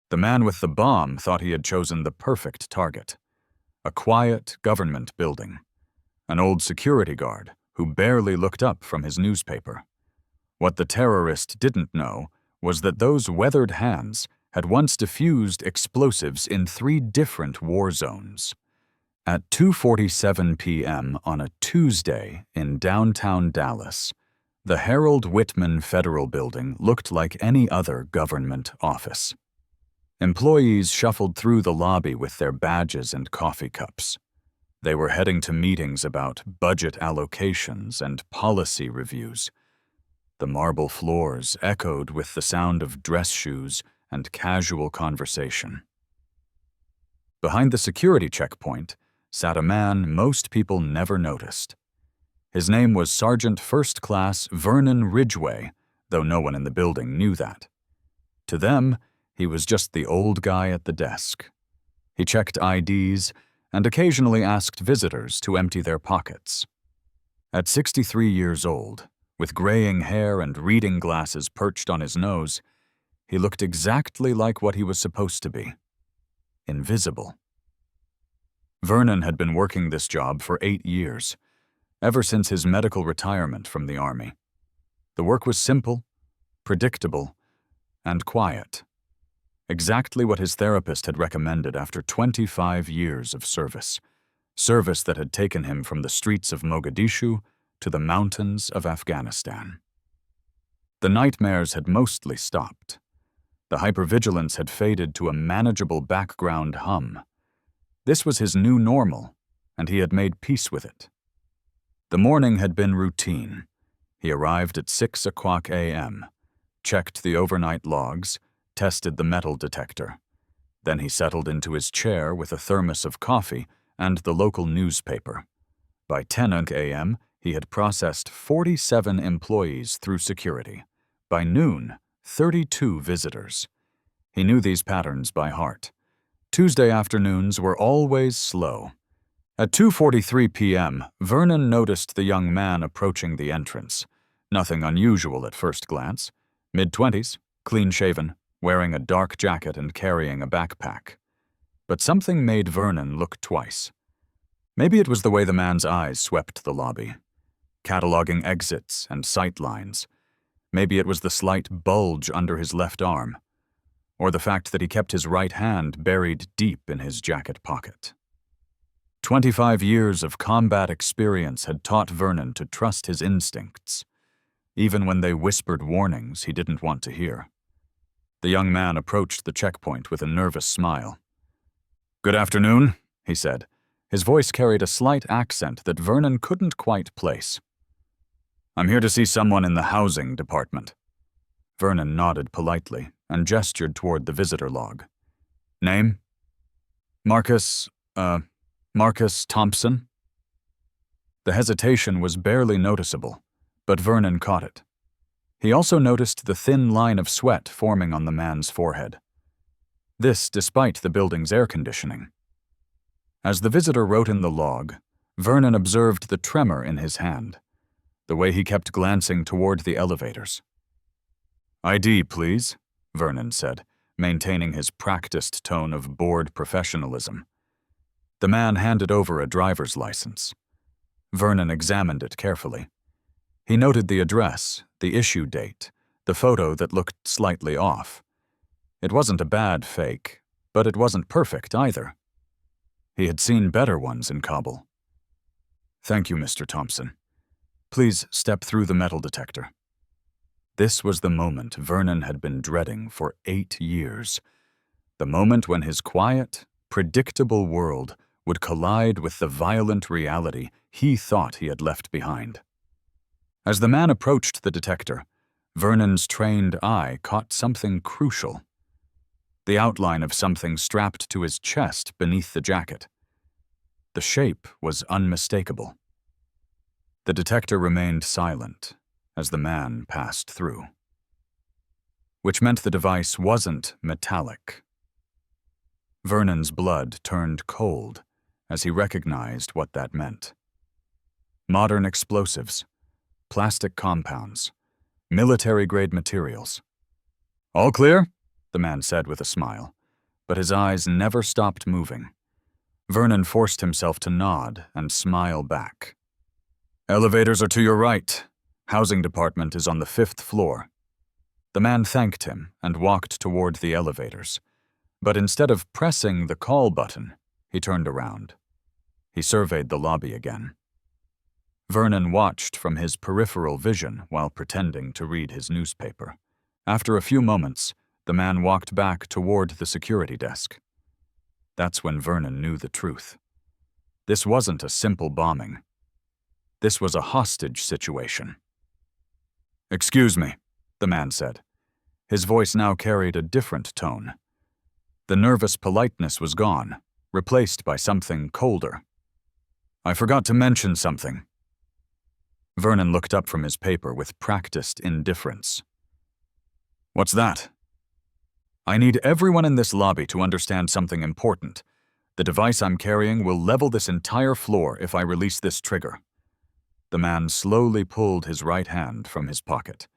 The man with the bomb thought he had chosen the perfect target. A quiet government building. An old security guard who barely looked up from his newspaper. What the terrorist didn't know was that those weathered hands had once defused explosives in 3 different war zones. At 2:47 p.m. on a Tuesday in downtown Dallas, the Harold Whitman Federal Building looked like any other government office. Employees shuffled through the lobby with their badges and coffee cups. They were heading to meetings about budget allocations and policy reviews. The marble floors echoed with the sound of dress shoes and casual conversation. Behind the security checkpoint sat a man most people never noticed. His name was Sergeant First Class Vernon Ridgeway, though no one in the building knew that. To them, he was just the old guy at the desk. He checked IDs and occasionally asked visitors to empty their pockets. At 63 years old, with graying hair and reading glasses perched on his nose, he looked exactly like what he was supposed to be. Invisible. Vernon had been working this job for 8 years, ever since his medical retirement from the Army. The work was simple, predictable, and quiet. Exactly what his therapist had recommended after 25 years of service. Service that had taken him from the streets of Mogadishu to the mountains of Afghanistan. The nightmares had mostly stopped. The hypervigilance had faded to a manageable background hum. This was his new normal, and he had made peace with it. The morning had been routine. He arrived at 6 o'clock a.m., checked the overnight logs, tested the metal detector. Then he settled into his chair with a thermos of coffee and the local newspaper. By 10 a.m., he had processed 47 employees through security. By noon, 32 visitors. He knew these patterns by heart. Tuesday afternoons were always slow. At 2:43 p.m., Vernon noticed the young man approaching the entrance. Nothing unusual at first glance. Mid-20s, clean-shaven, wearing a dark jacket and carrying a backpack. But something made Vernon look twice. Maybe it was the way the man's eyes swept the lobby, cataloging exits and sight lines. Maybe it was the slight bulge under his left arm, or the fact that he kept his right hand buried deep in his jacket pocket. 25 years of combat experience had taught Vernon to trust his instincts, even when they whispered warnings he didn't want to hear. The young man approached the checkpoint with a nervous smile. "Good afternoon," he said. His voice carried a slight accent that Vernon couldn't quite place. "I'm here to see someone in the housing department." Vernon nodded politely and gestured toward the visitor log. "Name?" Marcus Thompson." The hesitation was barely noticeable, but Vernon caught it. He also noticed the thin line of sweat forming on the man's forehead. This despite the building's air conditioning. As the visitor wrote in the log, Vernon observed the tremor in his hand, the way he kept glancing toward the elevators. "ID, please," Vernon said, maintaining his practiced tone of bored professionalism. The man handed over a driver's license. Vernon examined it carefully. He noted the address, the issue date, the photo that looked slightly off. It wasn't a bad fake, but it wasn't perfect either. He had seen better ones in Kabul. "Thank you, Mr. Thompson. Please step through the metal detector." This was the moment Vernon had been dreading for 8 years. The moment when his quiet, predictable world would collide with the violent reality he thought he had left behind. As the man approached the detector, Vernon's trained eye caught something crucial. The outline of something strapped to his chest beneath the jacket. The shape was unmistakable. The detector remained silent as the man passed through, which meant the device wasn't metallic. Vernon's blood turned cold as he recognized what that meant. Modern explosives, plastic compounds, military-grade materials. "All clear?" the man said with a smile. but his eyes never stopped moving. Vernon forced himself to nod and smile back. "Elevators are to your right. Housing department is on the 5th floor." The man thanked him and walked toward the elevators, but instead of pressing the call button, he turned around. He surveyed the lobby again. Vernon watched from his peripheral vision while pretending to read his newspaper. After a few moments, the man walked back toward the security desk. That's when Vernon knew the truth. This wasn't a simple bombing. This was a hostage situation. "Excuse me," the man said. His voice now carried a different tone. The nervous politeness was gone, replaced by something colder. "I forgot to mention something." Vernon looked up from his paper with practiced indifference. "What's that?" "I need everyone in this lobby to understand something important. The device I'm carrying will level this entire floor if I release this trigger." The man slowly pulled his right hand from his pocket.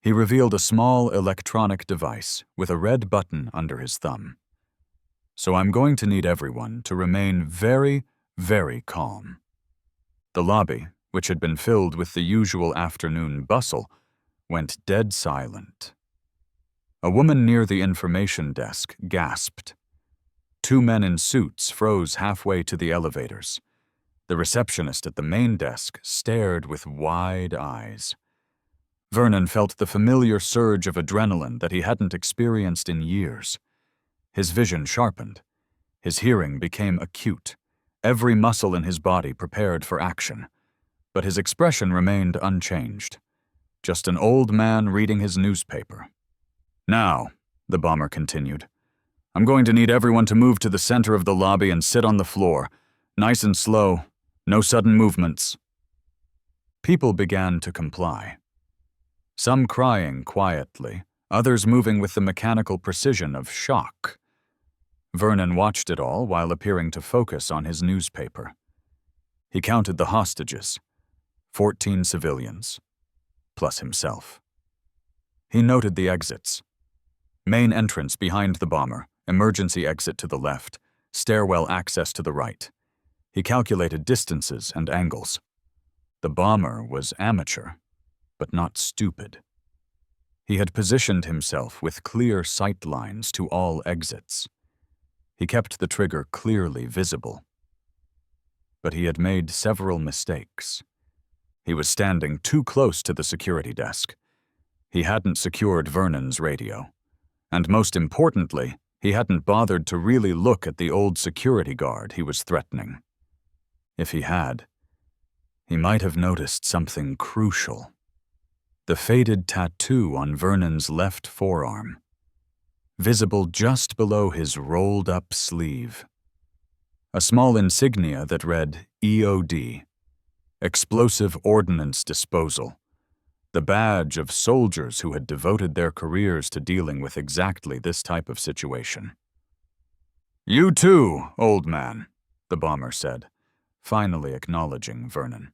He revealed a small electronic device with a red button under his thumb. "So I'm going to need everyone to remain very, very calm." The lobby, which had been filled with the usual afternoon bustle, went dead silent. A woman near the information desk gasped. 2 men in suits froze halfway to the elevators. The receptionist at the main desk stared with wide eyes. Vernon felt the familiar surge of adrenaline that he hadn't experienced in years. His vision sharpened. His hearing became acute. Every muscle in his body prepared for action. But his expression remained unchanged. Just an old man reading his newspaper. "Now," the bomber continued, "I'm going to need everyone to move to the center of the lobby and sit on the floor. Nice and slow. No sudden movements." People began to comply. Some crying quietly, others moving with the mechanical precision of shock. Vernon watched it all while appearing to focus on his newspaper. He counted the hostages. 14 civilians, plus himself. He noted the exits. Main entrance behind the bomber, emergency exit to the left, stairwell access to the right. He calculated distances and angles. The bomber was amateur, but not stupid. He had positioned himself with clear sight lines to all exits. He kept the trigger clearly visible. But he had made several mistakes. He was standing too close to the security desk. He hadn't secured Vernon's radio. And most importantly, he hadn't bothered to really look at the old security guard he was threatening. If he had, he might have noticed something crucial. The faded tattoo on Vernon's left forearm, visible just below his rolled-up sleeve. A small insignia that read EOD, Explosive Ordnance Disposal, the badge of soldiers who had devoted their careers to dealing with exactly this type of situation. "You too, old man," the bomber said, finally acknowledging Vernon.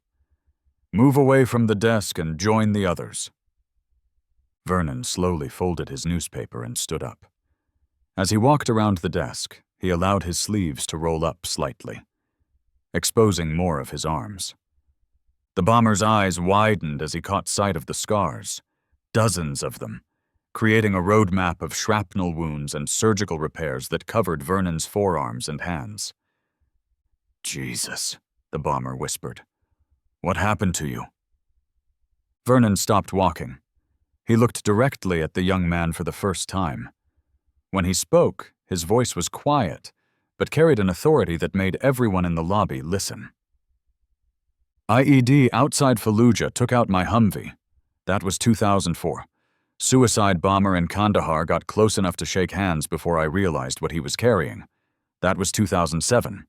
"Move away from the desk and join the others." Vernon slowly folded his newspaper and stood up. As he walked around the desk, he allowed his sleeves to roll up slightly, exposing more of his arms. The bomber's eyes widened as he caught sight of the scars, dozens of them, creating a roadmap of shrapnel wounds and surgical repairs that covered Vernon's forearms and hands. "Jesus," the bomber whispered. "What happened to you?" Vernon stopped walking. He looked directly at the young man for the first time. When he spoke, his voice was quiet, but carried an authority that made everyone in the lobby listen. "IED outside Fallujah took out my Humvee. That was 2004. Suicide bomber in Kandahar got close enough to shake hands before I realized what he was carrying. That was 2007.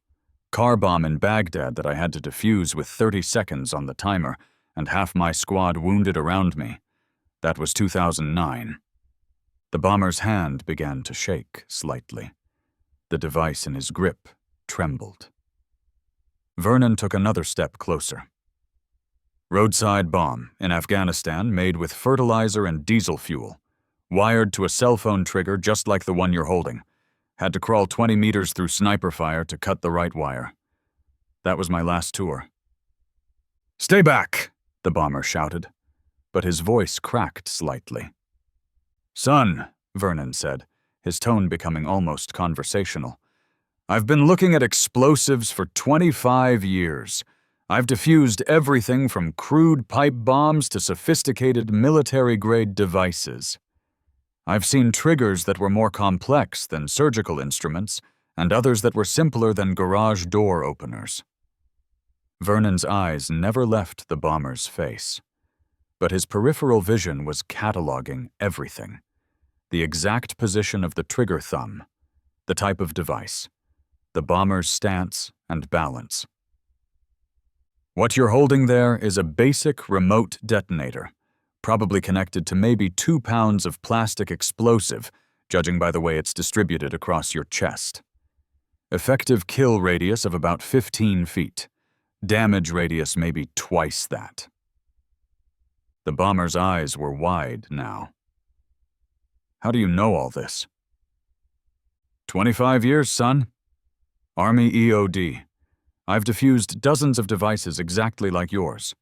Car bomb in Baghdad that I had to defuse with 30 seconds on the timer and half my squad wounded around me. That was 2009. The bomber's hand began to shake slightly. The device in his grip trembled. Vernon took another step closer. "Roadside bomb in Afghanistan made with fertilizer and diesel fuel, wired to a cell phone trigger just like the one you're holding. Had to crawl 20 meters through sniper fire to cut the right wire. That was my last tour. "Stay back," the bomber shouted, but his voice cracked slightly. "Son," Vernon said, his tone becoming almost conversational, "I've been looking at explosives for 25 years. I've defused everything from crude pipe bombs to sophisticated military-grade devices. I've seen triggers that were more complex than surgical instruments, and others that were simpler than garage door openers." Vernon's eyes never left the bomber's face, but his peripheral vision was cataloging everything. The exact position of the trigger thumb, the type of device, the bomber's stance and balance. "What you're holding there is a basic remote detonator, probably connected to maybe 2 pounds of plastic explosive, judging by the way it's distributed across your chest. Effective kill radius of about 15 feet. Damage radius maybe twice that." The bomber's eyes were wide now. "How do you know all this?" 25 years, son. Army EOD. I've defused dozens of devices exactly like yours."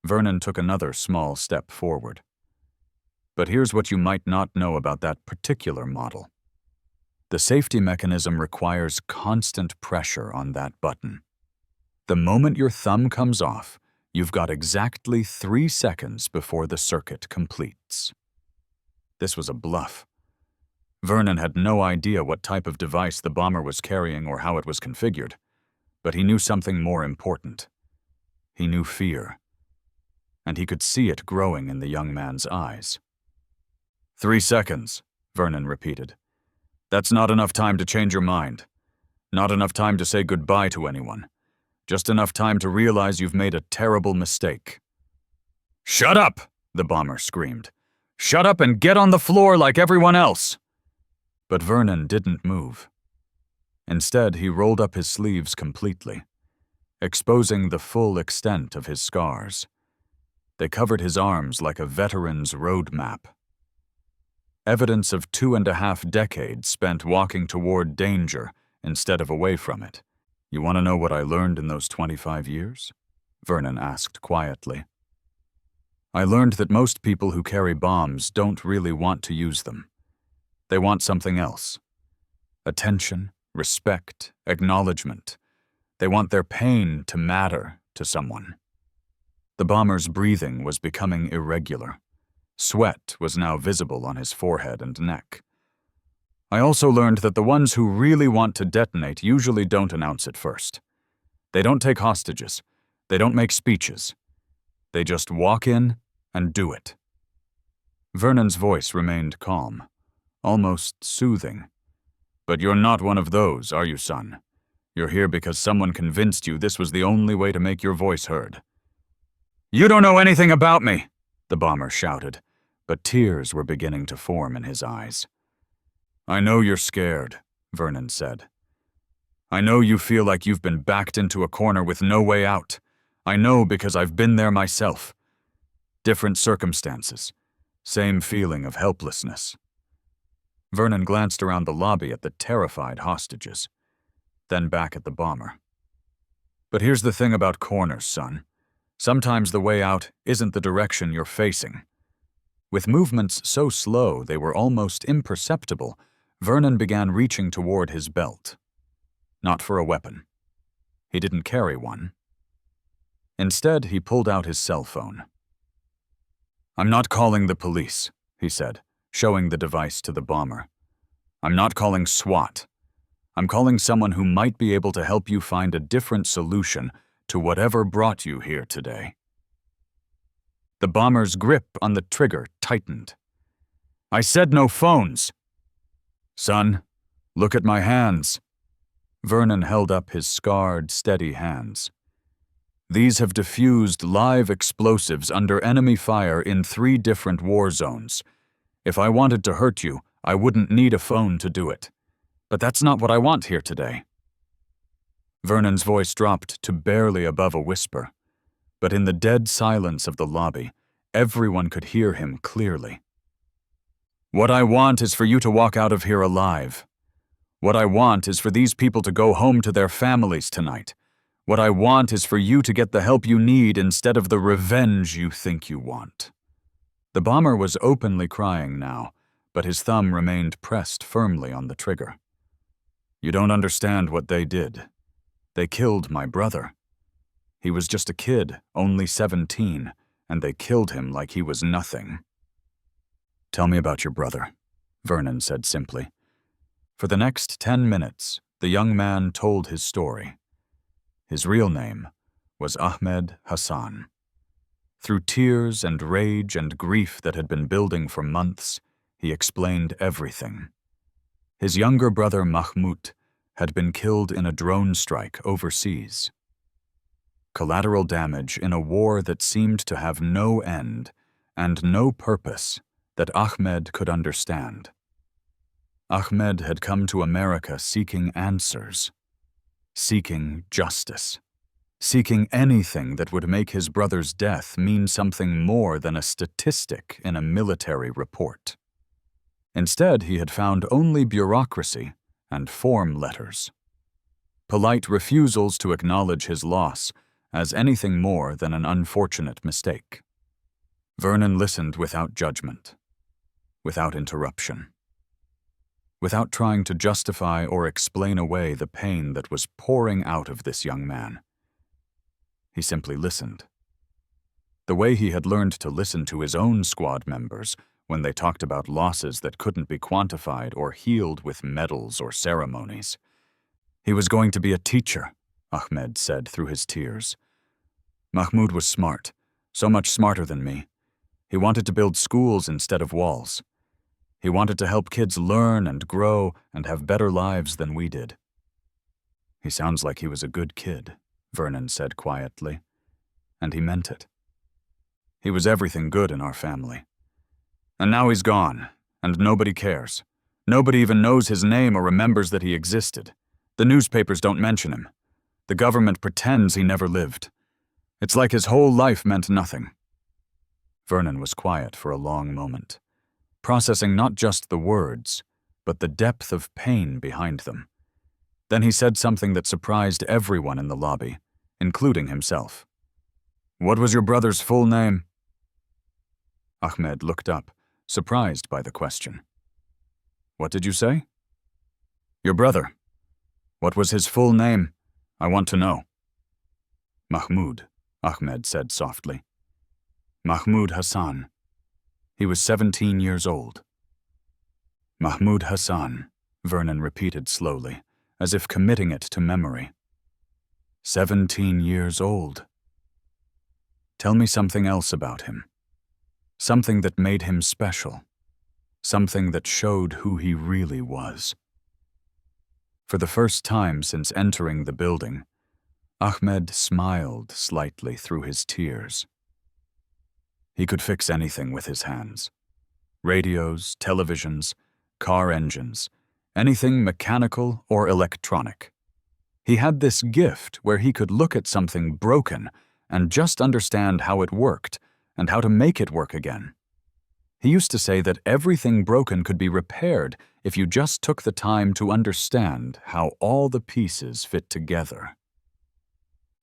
Vernon took another small step forward. "But here's what you might not know about that particular model. The safety mechanism requires constant pressure on that button. The moment your thumb comes off, you've got exactly 3 seconds before the circuit completes." This was a bluff. Vernon had no idea what type of device the bomber was carrying or how it was configured, but he knew something more important. He knew fear, and he could see it growing in the young man's eyes. 3 seconds, Vernon repeated. "That's not enough time to change your mind. Not enough time to say goodbye to anyone. Just enough time to realize you've made a terrible mistake." "Shut up!" the bomber screamed. "Shut up and get on the floor like everyone else!" But Vernon didn't move. Instead, he rolled up his sleeves completely, exposing the full extent of his scars. They covered his arms like a veteran's road map. Evidence of 2.5 decades spent walking toward danger instead of away from it. "You want to know what I learned in those 25 years?" Vernon asked quietly. "I learned that most people who carry bombs don't really want to use them. They want something else. Attention, respect, acknowledgement. They want their pain to matter to someone." The bomber's breathing was becoming irregular. Sweat was now visible on his forehead and neck. "I also learned that the ones who really want to detonate usually don't announce it first. They don't take hostages. They don't make speeches. They just walk in and do it." Vernon's voice remained calm, almost soothing. "But you're not one of those, are you, son? You're here because someone convinced you this was the only way to make your voice heard." "You don't know anything about me!" the bomber shouted, but tears were beginning to form in his eyes. "I know you're scared," Vernon said. "I know you feel like you've been backed into a corner with no way out. I know because I've been there myself. Different circumstances, same feeling of helplessness." Vernon glanced around the lobby at the terrified hostages, then back at the bomber. "But here's the thing about corners, son. Sometimes the way out isn't the direction you're facing." With movements so slow they were almost imperceptible, Vernon began reaching toward his belt. Not for a weapon. He didn't carry one. Instead, he pulled out his cell phone. "I'm not calling the police," he said, showing the device to the bomber. "I'm not calling SWAT. I'm calling someone who might be able to help you find a different solution to whatever brought you here today." The bomber's grip on the trigger tightened. "I said no phones!" "Son, look at my hands." Vernon held up his scarred, steady hands. "These have defused live explosives under enemy fire in 3 different war zones. If I wanted to hurt you, I wouldn't need a phone to do it. But that's not what I want here today." Vernon's voice dropped to barely above a whisper, but in the dead silence of the lobby, everyone could hear him clearly. "What I want is for you to walk out of here alive. What I want is for these people to go home to their families tonight. What I want is for you to get the help you need instead of the revenge you think you want." The bomber was openly crying now, but his thumb remained pressed firmly on the trigger. "You don't understand what they did. They killed my brother. He was just a kid, only 17, and they killed him like he was nothing." "Tell me about your brother," Vernon said simply. For the next 10 minutes, the young man told his story. His real name was Ahmed Hassan. Through tears and rage and grief that had been building for months, he explained everything. His younger brother Mahmoud had been killed in a drone strike overseas. Collateral damage in a war that seemed to have no end and no purpose that Ahmed could understand. Ahmed had come to America seeking answers, seeking justice, seeking anything that would make his brother's death mean something more than a statistic in a military report. Instead, he had found only bureaucracy and form letters, polite refusals to acknowledge his loss as anything more than an unfortunate mistake. Vernon listened without judgment, without interruption, without trying to justify or explain away the pain that was pouring out of this young man. He simply listened. The way he had learned to listen to his own squad members when they talked about losses that couldn't be quantified or healed with medals or ceremonies. "He was going to be a teacher," Ahmed said through his tears. "Mahmoud was smart, so much smarter than me. He wanted to build schools instead of walls. He wanted to help kids learn and grow and have better lives than we did." "He sounds like he was a good kid," Vernon said quietly, and he meant it. "He was everything good in our family. And now he's gone, and nobody cares. Nobody even knows his name or remembers that he existed. The newspapers don't mention him. The government pretends he never lived. It's like his whole life meant nothing." Vernon was quiet for a long moment, processing not just the words, but the depth of pain behind them. Then he said something that surprised everyone in the lobby, including himself. "What was your brother's full name?" Ahmed looked up, surprised by the question. "What did you say?" "Your brother. What was his full name? I want to know." "Mahmoud," Ahmed said softly. "Mahmoud Hassan. He was 17 years old." "Mahmoud Hassan," Vernon repeated slowly, as if committing it to memory. 17 years old. "Tell me something else about him. Something that made him special. Something that showed who he really was." For the first time since entering the building, Ahmed smiled slightly through his tears. He could fix anything with his hands. Radios, televisions, car engines, anything mechanical or electronic. He had this gift where he could look at something broken and just understand how it worked and how to make it work again. He used to say that everything broken could be repaired if you just took the time to understand how all the pieces fit together.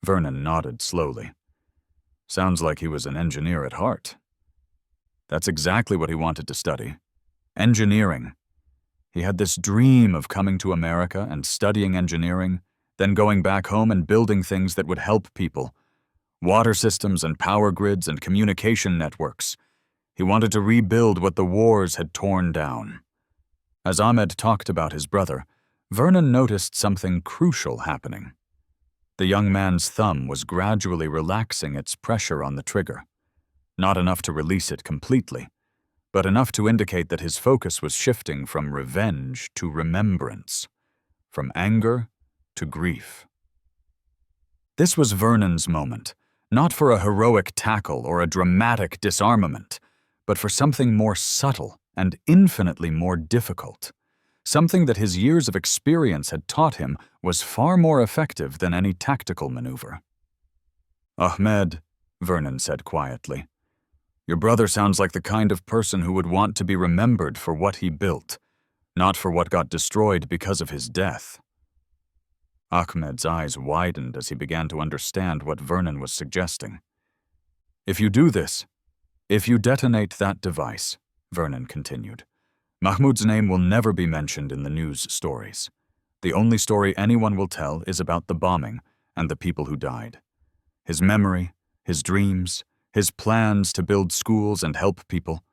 Vernon nodded slowly. Sounds like he was an engineer at heart. That's exactly what he wanted to study. Engineering. He had this dream of coming to America and studying engineering, then going back home and building things that would help people. Water systems and power grids and communication networks. He wanted to rebuild what the wars had torn down. As Ahmed talked about his brother, Vernon noticed something crucial happening. The young man's thumb was gradually relaxing its pressure on the trigger. Not enough to release it completely, but enough to indicate that his focus was shifting from revenge to remembrance, from anger to grief. This was Vernon's moment, not for a heroic tackle or a dramatic disarmament, but for something more subtle and infinitely more difficult. Something that his years of experience had taught him was far more effective than any tactical maneuver. "Ahmed," Vernon said quietly, "your brother sounds like the kind of person who would want to be remembered for what he built, Not for what got destroyed because of his death. Ahmed's eyes widened as he began to understand what Vernon was suggesting. If you do this, if you detonate that device, Vernon continued, Mahmoud's name will never be mentioned in the news stories. The only story anyone will tell is about the bombing and the people who died. His memory, his dreams, his plans to build schools and help people,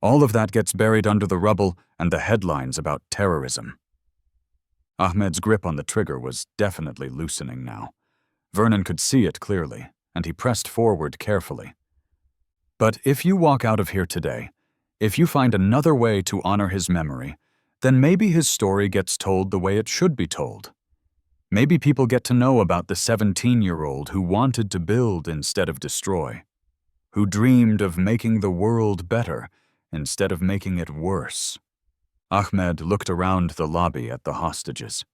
all of that gets buried under the rubble and the headlines about terrorism. Ahmed's grip on the trigger was definitely loosening now. Vernon could see it clearly, and he pressed forward carefully. But if you walk out of here today, if you find another way to honor his memory, then maybe his story gets told the way it should be told. Maybe people get to know about the 17-year-old who wanted to build instead of destroy, who dreamed of making the world better instead of making it worse. Ahmed looked around the lobby at the hostages,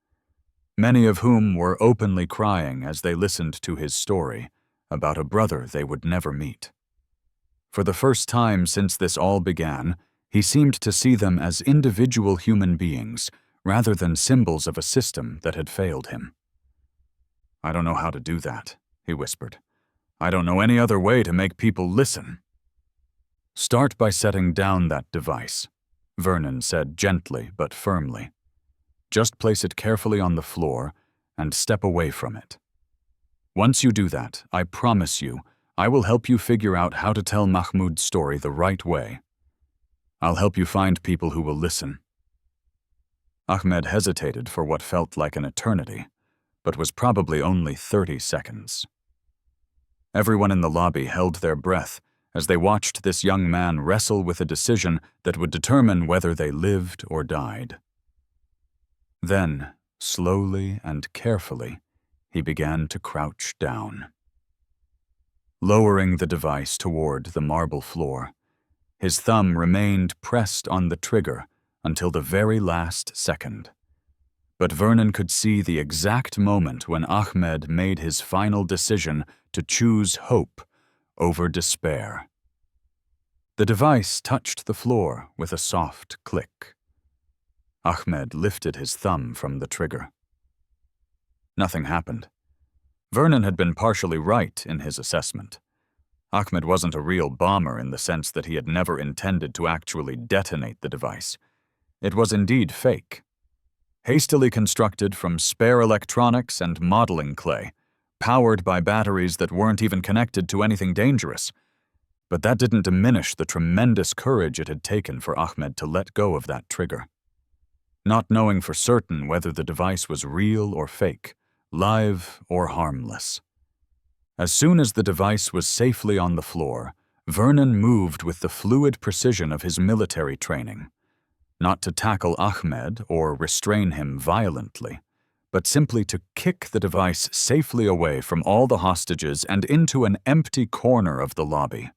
many of whom were openly crying as they listened to his story about a brother they would never meet. For the first time since this all began, he seemed to see them as individual human beings rather than symbols of a system that had failed him. I don't know how to do that, he whispered. I don't know any other way to make people listen. Start by setting down that device, Vernon said gently but firmly. Just place it carefully on the floor and step away from it. Once you do that, I promise you, I will help you figure out how to tell Mahmoud's story the right way. I'll help you find people who will listen. Ahmed hesitated for what felt like an eternity, but was probably only 30 seconds. Everyone in the lobby held their breath as they watched this young man wrestle with a decision that would determine whether they lived or died. Then, slowly and carefully, he began to crouch down. Lowering the device toward the marble floor, his thumb remained pressed on the trigger until the very last second. But Vernon could see the exact moment when Ahmed made his final decision to choose hope over despair. The device touched the floor with a soft click. Ahmed lifted his thumb from the trigger. Nothing happened. Vernon had been partially right in his assessment. Ahmed wasn't a real bomber in the sense that he had never intended to actually detonate the device. It was indeed fake. Hastily constructed from spare electronics and modeling clay, powered by batteries that weren't even connected to anything dangerous. But that didn't diminish the tremendous courage it had taken for Ahmed to let go of that trigger. Not knowing for certain whether the device was real or fake, live or harmless. As soon as the device was safely on the floor, Vernon moved with the fluid precision of his military training, not to tackle Ahmed or restrain him violently, but simply to kick the device safely away from all the hostages and into an empty corner of the lobby,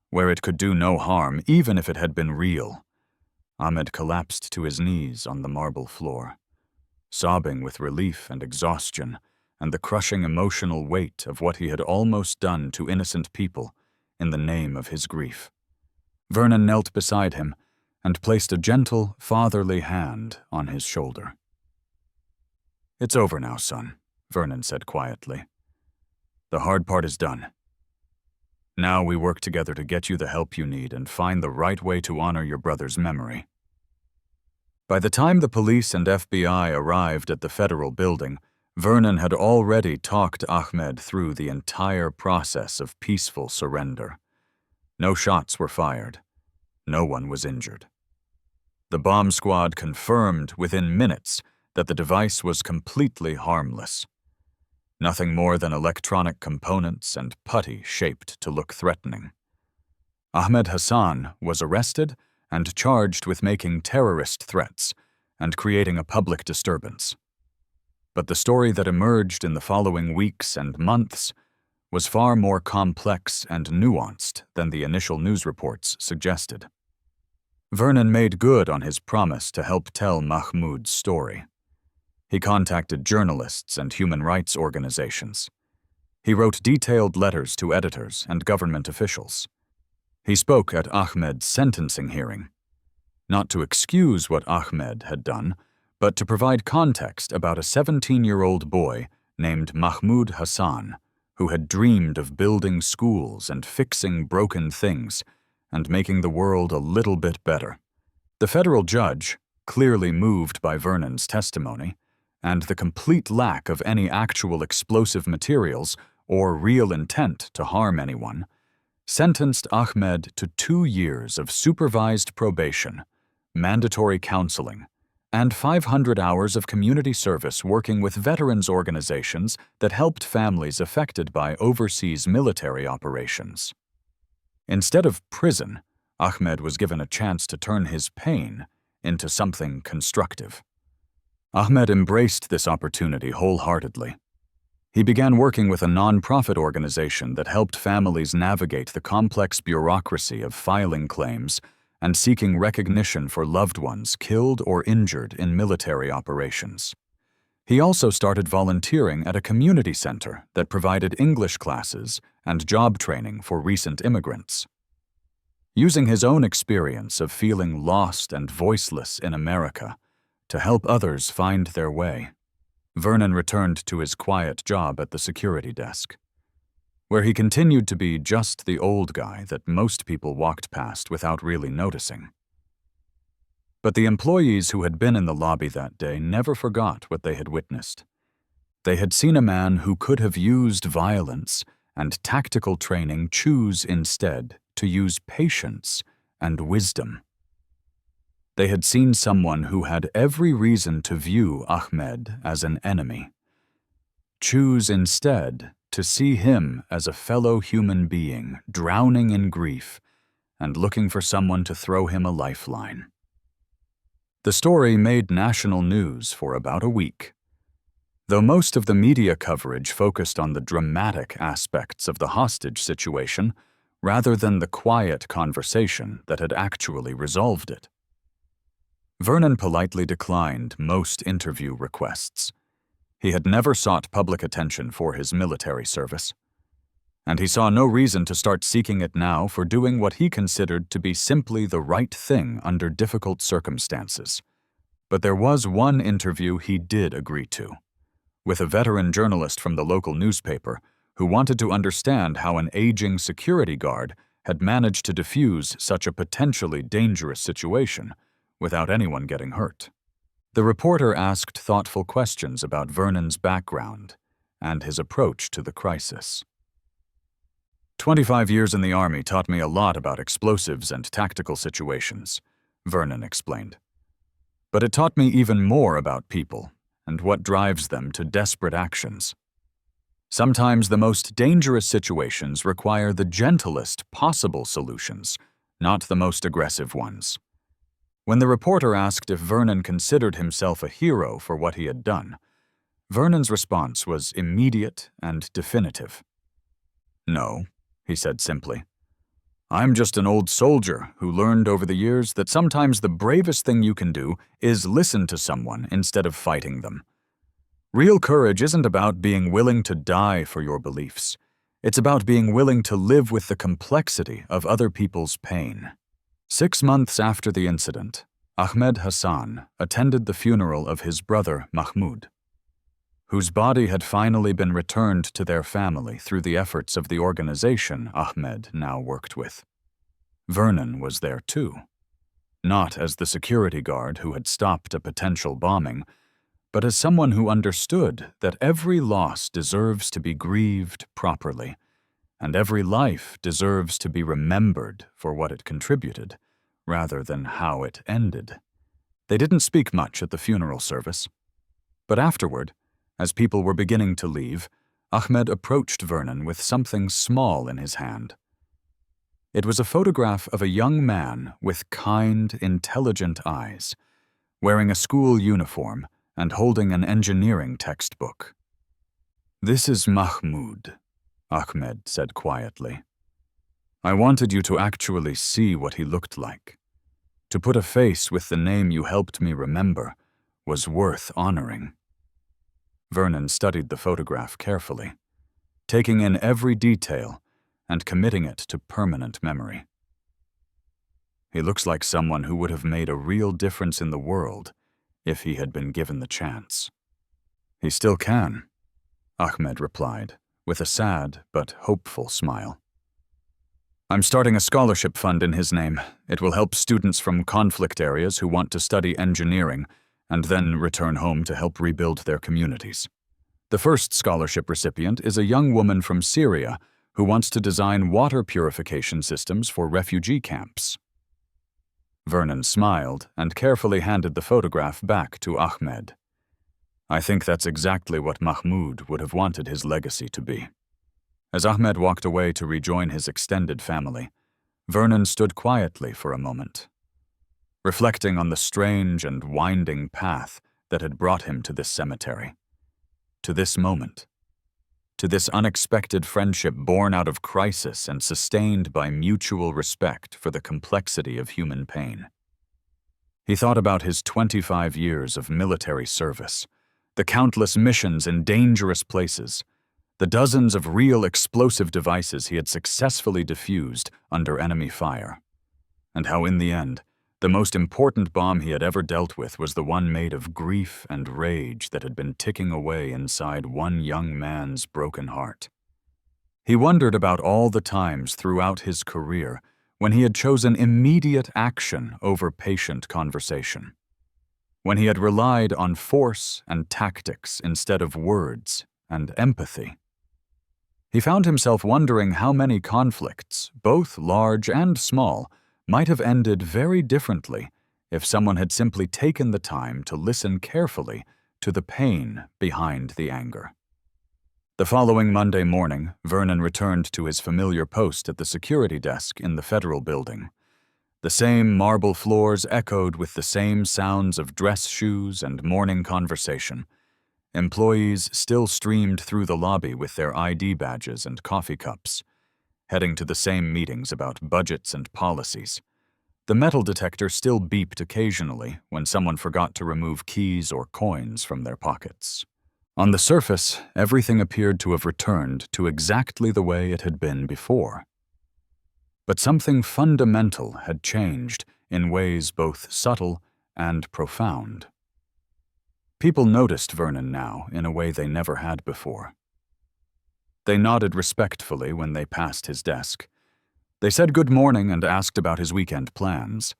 where it could do no harm even if it had been real. Ahmed collapsed to his knees on the marble floor, sobbing with relief and exhaustion and the crushing emotional weight of what he had almost done to innocent people in the name of his grief. Vernon knelt beside him and placed a gentle, fatherly hand on his shoulder. "It's over now, son," Vernon said quietly. "The hard part is done. Now we work together to get you the help you need and find the right way to honor your brother's memory." By the time the police and FBI arrived at the federal building, Vernon had already talked Ahmed through the entire process of peaceful surrender. No shots were fired. No one was injured. The bomb squad confirmed within minutes that the device was completely harmless. Nothing more than electronic components and putty shaped to look threatening. Ahmed Hassan was arrested and charged with making terrorist threats and creating a public disturbance. But the story that emerged in the following weeks and months was far more complex and nuanced than the initial news reports suggested. Vernon made good on his promise to help tell Mahmoud's story. He contacted journalists and human rights organizations. He wrote detailed letters to editors and government officials. He spoke at Ahmed's sentencing hearing. not to excuse what Ahmed had done, but to provide context about a 17-year-old boy named Mahmoud Hassan, who had dreamed of building schools and fixing broken things and making the world a little bit better. The federal judge, clearly moved by Vernon's testimony, and the complete lack of any actual explosive materials or real intent to harm anyone, sentenced Ahmed to 2 years of supervised probation, mandatory counseling, and 500 hours of community service working with veterans organizations that helped families affected by overseas military operations. Instead of prison, Ahmed was given a chance to turn his pain into something constructive. Ahmed embraced this opportunity wholeheartedly. He began working with a non-profit organization that helped families navigate the complex bureaucracy of filing claims and seeking recognition for loved ones killed or injured in military operations. He also started volunteering at a community center that provided English classes and job training for recent immigrants. Using his own experience of feeling lost and voiceless in America to help others find their way, Vernon returned to his quiet job at the security desk, where he continued to be just the old guy that most people walked past without really noticing. But the employees who had been in the lobby that day never forgot what they had witnessed. They had seen a man who could have used violence and tactical training choose instead to use patience and wisdom. They had seen someone who had every reason to view Ahmed as an enemy, choose instead to see him as a fellow human being drowning in grief and looking for someone to throw him a lifeline. The story made national news for about a week. Though most of the media coverage focused on the dramatic aspects of the hostage situation rather than the quiet conversation that had actually resolved it. Vernon politely declined most interview requests. He had never sought public attention for his military service, and he saw no reason to start seeking it now for doing what he considered to be simply the right thing under difficult circumstances. But there was one interview he did agree to, with a veteran journalist from the local newspaper who wanted to understand how an aging security guard had managed to defuse such a potentially dangerous situation without anyone getting hurt. The reporter asked thoughtful questions about Vernon's background and his approach to the crisis. 25 years in the Army taught me a lot about explosives and tactical situations, Vernon explained. But it taught me even more about people and what drives them to desperate actions. Sometimes the most dangerous situations require the gentlest possible solutions, not the most aggressive ones. When the reporter asked if Vernon considered himself a hero for what he had done, Vernon's response was immediate and definitive. "No," he said simply. "I'm just an old soldier who learned over the years that sometimes the bravest thing you can do is listen to someone instead of fighting them. Real courage isn't about being willing to die for your beliefs. It's about being willing to live with the complexity of other people's pain." 6 months after the incident, Ahmed Hassan attended the funeral of his brother Mahmoud, whose body had finally been returned to their family through the efforts of the organization Ahmed now worked with. Vernon was there too, not as the security guard who had stopped a potential bombing, but as someone who understood that every loss deserves to be grieved properly, and every life deserves to be remembered for what it contributed, rather than how it ended. They didn't speak much at the funeral service, but afterward, as people were beginning to leave, Ahmed approached Vernon with something small in his hand. It was a photograph of a young man with kind, intelligent eyes, wearing a school uniform and holding an engineering textbook. "This is Mahmoud," Ahmed said quietly. "I wanted you to actually see what he looked like. To put a face with the name you helped me remember was worth honoring." Vernon studied the photograph carefully, taking in every detail and committing it to permanent memory. He looks like someone who would have made a real difference in the world if he had been given the chance. He still can, Ahmed replied, with a sad but hopeful smile. I'm starting a scholarship fund in his name. It will help students from conflict areas who want to study engineering and then return home to help rebuild their communities. The first scholarship recipient is a young woman from Syria who wants to design water purification systems for refugee camps. Vernon smiled and carefully handed the photograph back to Ahmed. I think that's exactly what Mahmoud would have wanted his legacy to be. As Ahmed walked away to rejoin his extended family, Vernon stood quietly for a moment, reflecting on the strange and winding path that had brought him to this cemetery, to this moment, to this unexpected friendship born out of crisis and sustained by mutual respect for the complexity of human pain. He thought about his 25 years of military service, the countless missions in dangerous places, the dozens of real explosive devices he had successfully defused under enemy fire, and how in the end, the most important bomb he had ever dealt with was the one made of grief and rage that had been ticking away inside one young man's broken heart. He wondered about all the times throughout his career when he had chosen immediate action over patient conversation, when he had relied on force and tactics instead of words and empathy. He found himself wondering how many conflicts, both large and small, might have ended very differently if someone had simply taken the time to listen carefully to the pain behind the anger. The following Monday morning, Vernon returned to his familiar post at the security desk in the federal building. The same marble floors echoed with the same sounds of dress shoes and morning conversation. Employees still streamed through the lobby with their ID badges and coffee cups, heading to the same meetings about budgets and policies. The metal detector still beeped occasionally when someone forgot to remove keys or coins from their pockets. On the surface, everything appeared to have returned to exactly the way it had been before. But something fundamental had changed in ways both subtle and profound. People noticed Vernon now in a way they never had before. They nodded respectfully when they passed his desk. They said good morning and asked about his weekend plans.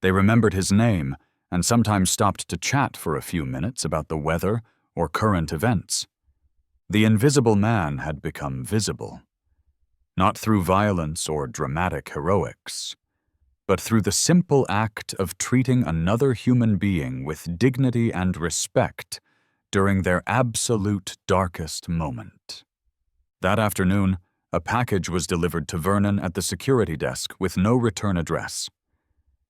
They remembered his name and sometimes stopped to chat for a few minutes about the weather or current events. The invisible man had become visible, not through violence or dramatic heroics, but through the simple act of treating another human being with dignity and respect during their absolute darkest moment. That afternoon, a package was delivered to Vernon at the security desk with no return address.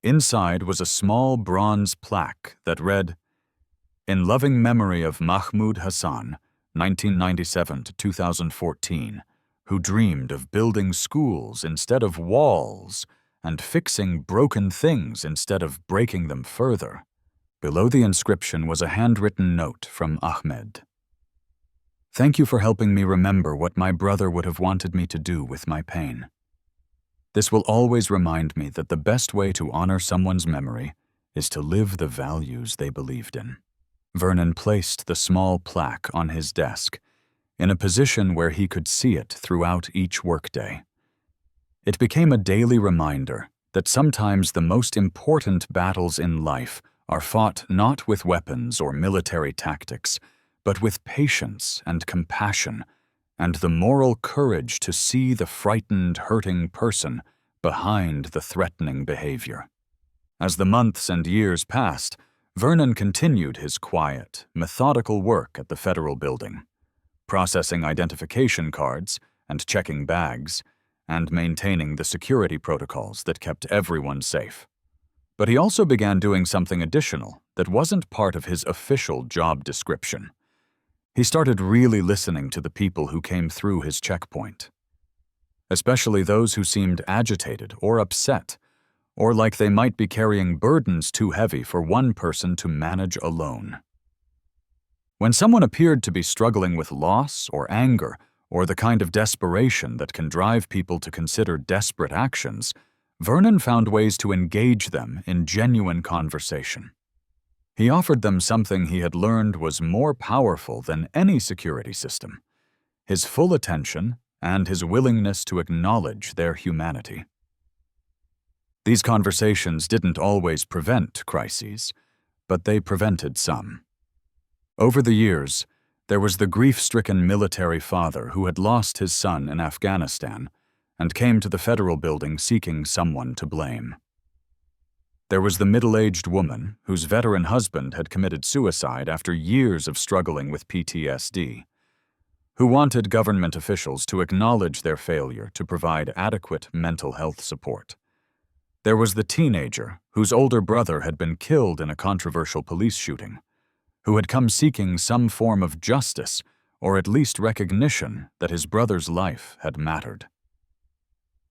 Inside was a small bronze plaque that read, "In loving memory of Mahmoud Hassan, 1997 to 2014, who dreamed of building schools instead of walls and fixing broken things instead of breaking them further." Below the inscription was a handwritten note from Ahmed. "Thank you for helping me remember what my brother would have wanted me to do with my pain. This will always remind me that the best way to honor someone's memory is to live the values they believed in." Vernon placed the small plaque on his desk, in a position where he could see it throughout each workday. It became a daily reminder that sometimes the most important battles in life are fought not with weapons or military tactics, but with patience and compassion, and the moral courage to see the frightened, hurting person behind the threatening behavior. As the months and years passed, Vernon continued his quiet, methodical work at the federal building, processing identification cards and checking bags, and maintaining the security protocols that kept everyone safe. But he also began doing something additional that wasn't part of his official job description. He started really listening to the people who came through his checkpoint, especially those who seemed agitated or upset, or like they might be carrying burdens too heavy for one person to manage alone. When someone appeared to be struggling with loss or anger, or the kind of desperation that can drive people to consider desperate actions, Vernon found ways to engage them in genuine conversation. He offered them something he had learned was more powerful than any security system: his full attention and his willingness to acknowledge their humanity. These conversations didn't always prevent crises, but they prevented some. Over the years, there was the grief-stricken military father who had lost his son in Afghanistan and came to the federal building seeking someone to blame. There was the middle-aged woman whose veteran husband had committed suicide after years of struggling with PTSD, who wanted government officials to acknowledge their failure to provide adequate mental health support. There was the teenager whose older brother had been killed in a controversial police shooting, who had come seeking some form of justice or at least recognition that his brother's life had mattered.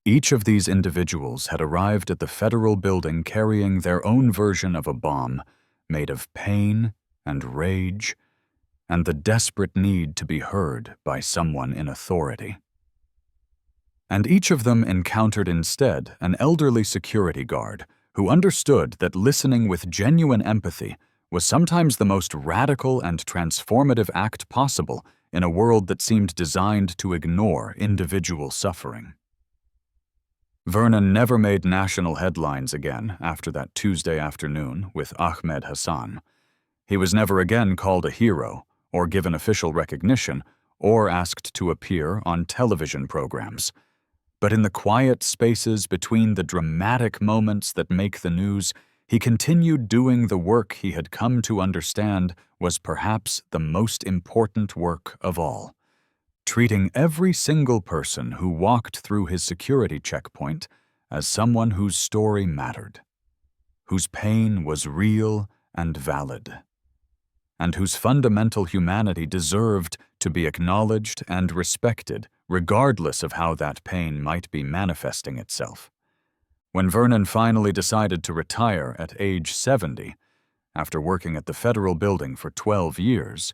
Each of these individuals had arrived at the federal building carrying their own version of a bomb made of pain and rage and the desperate need to be heard by someone in authority. And each of them encountered instead an elderly security guard who understood that listening with genuine empathy was sometimes the most radical and transformative act possible in a world that seemed designed to ignore individual suffering. Vernon never made national headlines again after that Tuesday afternoon with Ahmed Hassan. He was never again called a hero, or given official recognition, or asked to appear on television programs. But in the quiet spaces between the dramatic moments that make the news, he continued doing the work he had come to understand was perhaps the most important work of all: treating every single person who walked through his security checkpoint as someone whose story mattered, whose pain was real and valid, and whose fundamental humanity deserved to be acknowledged and respected regardless of how that pain might be manifesting itself. When Vernon finally decided to retire at age 70, after working at the federal building for 12 years,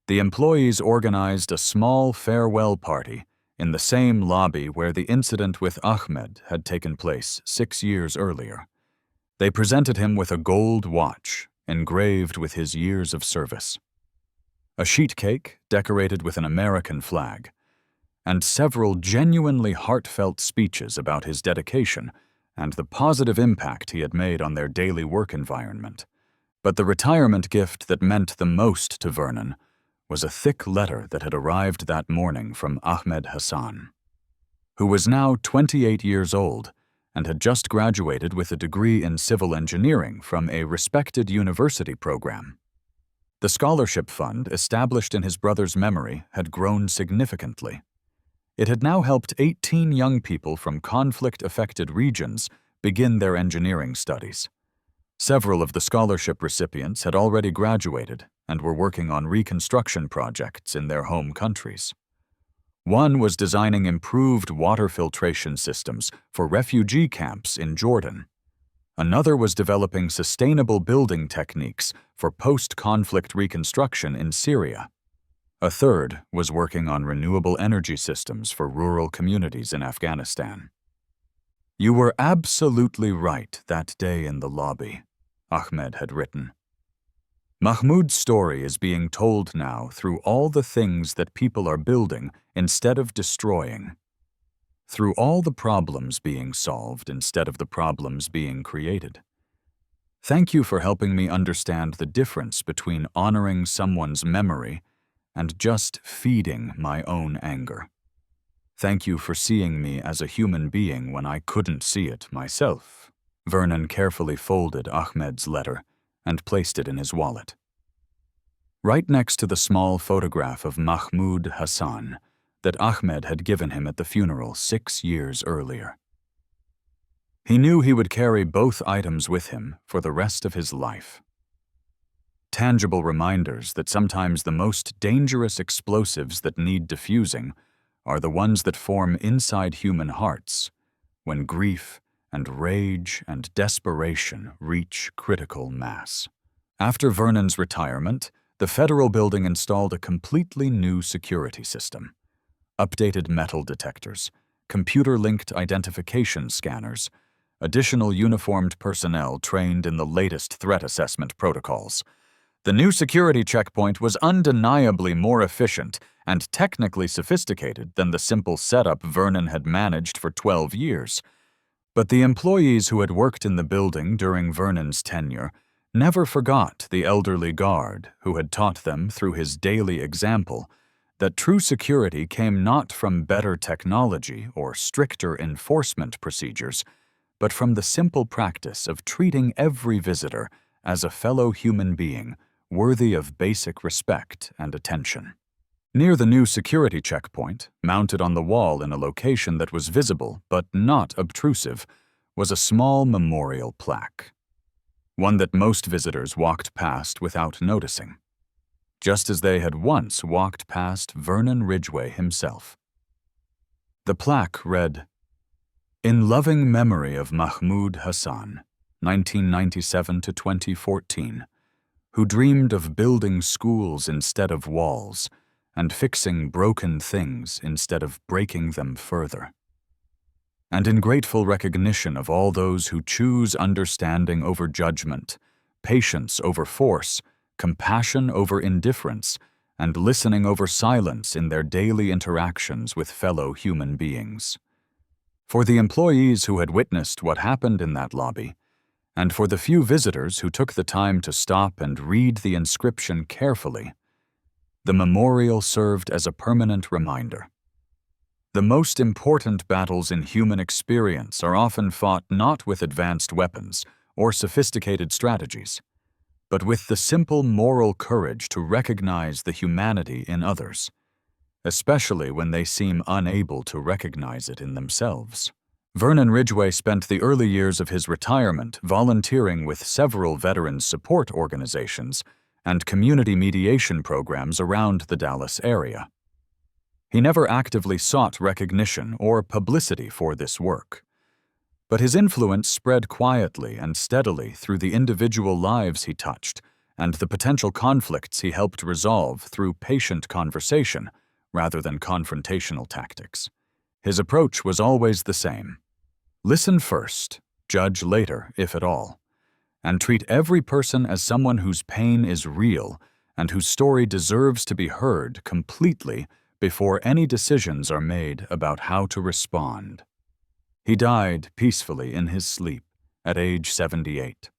the employees organized a small farewell party in the same lobby where the incident with Ahmed had taken place 6 years earlier. They presented him with a gold watch engraved with his years of service, a sheet cake decorated with an American flag, and several genuinely heartfelt speeches about his dedication and the positive impact he had made on their daily work environment. But the retirement gift that meant the most to Vernon was a thick letter that had arrived that morning from Ahmed Hassan, who was now 28 years old and had just graduated with a degree in civil engineering from a respected university program. The scholarship fund established in his brother's memory had grown significantly. It had now helped 18 young people from conflict-affected regions begin their engineering studies. Several of the scholarship recipients had already graduated and were working on reconstruction projects in their home countries. One was designing improved water filtration systems for refugee camps in Jordan. Another was developing sustainable building techniques for post-conflict reconstruction in Syria. A third was working on renewable energy systems for rural communities in Afghanistan. "You were absolutely right that day in the lobby," Ahmed had written. "Mahmoud's story is being told now through all the things that people are building instead of destroying, through all the problems being solved instead of the problems being created. Thank you for helping me understand the difference between honoring someone's memory and just feeding my own anger. Thank you for seeing me as a human being when I couldn't see it myself." Vernon carefully folded Ahmed's letter and placed it in his wallet. Right next to the small photograph of Mahmoud Hassan that Ahmed had given him at the funeral 6 years earlier. He knew he would carry both items with him for the rest of his life. Tangible reminders that sometimes the most dangerous explosives that need defusing are the ones that form inside human hearts when grief and rage and desperation reach critical mass. After Vernon's retirement, the federal building installed a completely new security system: updated metal detectors, computer-linked identification scanners, additional uniformed personnel trained in the latest threat assessment protocols. The new security checkpoint was undeniably more efficient and technically sophisticated than the simple setup Vernon had managed for 12 years. But the employees who had worked in the building during Vernon's tenure never forgot the elderly guard who had taught them through his daily example that true security came not from better technology or stricter enforcement procedures, but from the simple practice of treating every visitor as a fellow human being worthy of basic respect and attention. Near the new security checkpoint, mounted on the wall in a location that was visible but not obtrusive, was a small memorial plaque. One that most visitors walked past without noticing, just as they had once walked past Vernon Ridgeway himself. The plaque read, "In loving memory of Mahmoud Hassan, 1997 to 2014, who dreamed of building schools instead of walls and fixing broken things instead of breaking them further. And in grateful recognition of all those who choose understanding over judgment, patience over force, compassion over indifference, and listening over silence in their daily interactions with fellow human beings. For the employees who had witnessed what happened in that lobby, and for the few visitors who took the time to stop and read the inscription carefully, the memorial served as a permanent reminder. The most important battles in human experience are often fought not with advanced weapons or sophisticated strategies, but with the simple moral courage to recognize the humanity in others, especially when they seem unable to recognize it in themselves. Vernon Ridgeway spent the early years of his retirement volunteering with several veterans support organizations and community mediation programs around the Dallas area. He never actively sought recognition or publicity for this work, but his influence spread quietly and steadily through the individual lives he touched and the potential conflicts he helped resolve through patient conversation rather than confrontational tactics. His approach was always the same. Listen first, judge later, if at all, and treat every person as someone whose pain is real and whose story deserves to be heard completely before any decisions are made about how to respond. He died peacefully in his sleep at age 78,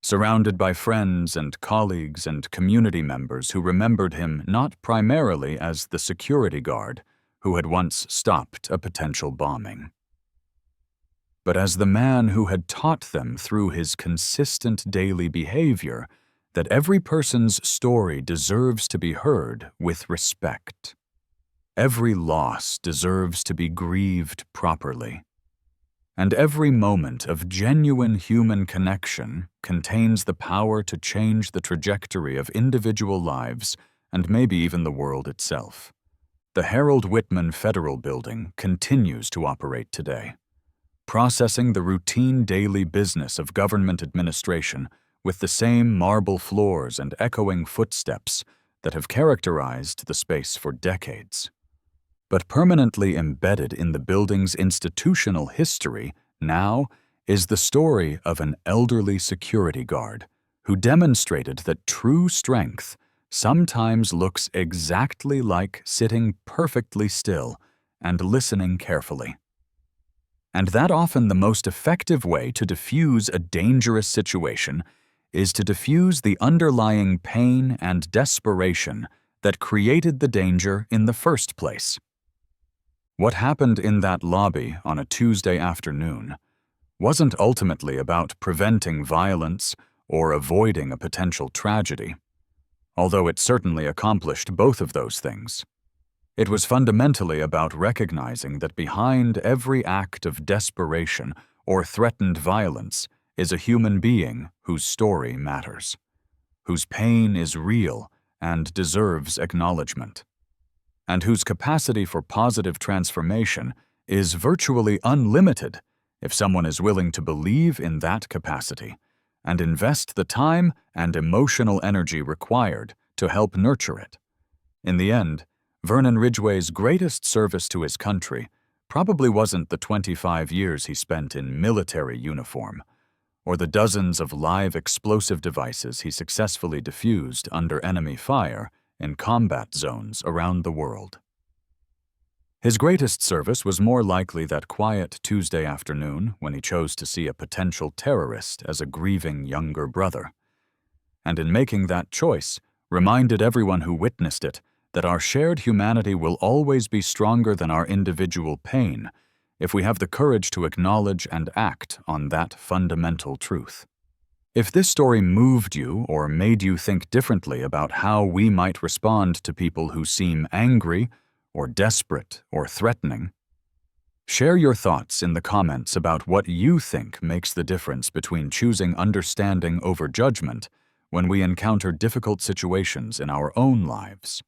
surrounded by friends and colleagues and community members who remembered him not primarily as the security guard who had once stopped a potential bombing, but as the man who had taught them through his consistent daily behavior that every person's story deserves to be heard with respect. Every loss deserves to be grieved properly, and every moment of genuine human connection contains the power to change the trajectory of individual lives and maybe even the world itself. The Harold Whitman Federal Building continues to operate today, processing the routine daily business of government administration with the same marble floors and echoing footsteps that have characterized the space for decades. But permanently embedded in the building's institutional history now is the story of an elderly security guard who demonstrated that true strength sometimes looks exactly like sitting perfectly still and listening carefully. And that often the most effective way to diffuse a dangerous situation is to diffuse the underlying pain and desperation that created the danger in the first place. What happened in that lobby on a Tuesday afternoon wasn't ultimately about preventing violence or avoiding a potential tragedy, although it certainly accomplished both of those things. It was fundamentally about recognizing that behind every act of desperation or threatened violence is a human being whose story matters, whose pain is real and deserves acknowledgement, and whose capacity for positive transformation is virtually unlimited if someone is willing to believe in that capacity and invest the time and emotional energy required to help nurture it. In the end, Vernon Ridgeway's greatest service to his country probably wasn't the 25 years he spent in military uniform, or the dozens of live explosive devices he successfully defused under enemy fire in combat zones around the world. His greatest service was more likely that quiet Tuesday afternoon when he chose to see a potential terrorist as a grieving younger brother, and in making that choice, reminded everyone who witnessed it that our shared humanity will always be stronger than our individual pain if we have the courage to acknowledge and act on that fundamental truth. If this story moved you or made you think differently about how we might respond to people who seem angry or desperate or threatening, share your thoughts in the comments about what you think makes the difference between choosing understanding over judgment when we encounter difficult situations in our own lives.